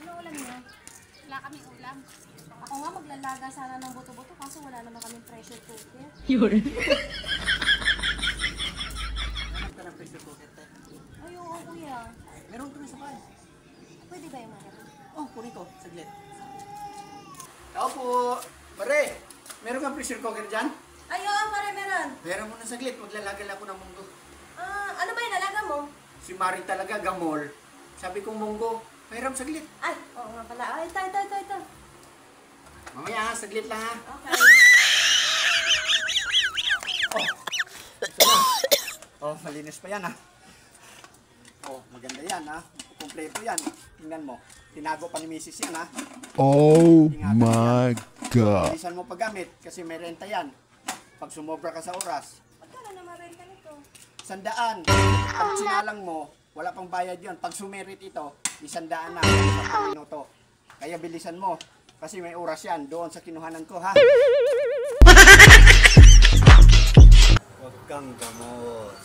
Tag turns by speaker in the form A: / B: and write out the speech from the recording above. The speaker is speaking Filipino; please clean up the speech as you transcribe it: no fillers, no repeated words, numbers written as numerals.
A: Ano ulam niyo?
B: Wala kaming ulam.
A: Ako nga maglalaga sana ng buto-buto kaso wala naman kaming pressure cooker.
C: Yun.
D: Hanap ka ng pressure cooker, te.
A: Ay, oo kuya.
D: Meron ko na sa bahay.
A: Pwede ba yung mga?
D: Oh, kunin ko. Saglit. Tao po. Pare, meron kang pressure cooker dyan?
A: Ay, oo, pare meron.
D: Meron mo na saglit. Maglalagal ako ng munggo.
A: Ano ba yung nalaga mo?
D: Si Maring talaga gamol. Sabi kong munggo, pahiram saglit.
A: Ay, oo nga pala. Ay, ito.
D: Mamaya ha, saglit lang ha.
A: Okay.
D: Oh, ito na. Oh, malinis pa yan ha. Oh, maganda yan ha. Kompleto yan. Tingnan mo. Tinago pa ni Mrs. yan ha.
E: Oh my God.
D: Bilisan mo paggamit kasi may renta yan. Pag sumobra ka sa oras,
A: Magkano na marenta nito?
D: 100. Pag sinalang mo, wala pang bayad yon. Pag sumerit ito, 100 na sa minuto. Kaya bilisan mo. Kasi may oras yan doon sa kinuhanan ko ha. Huwag kang gamos.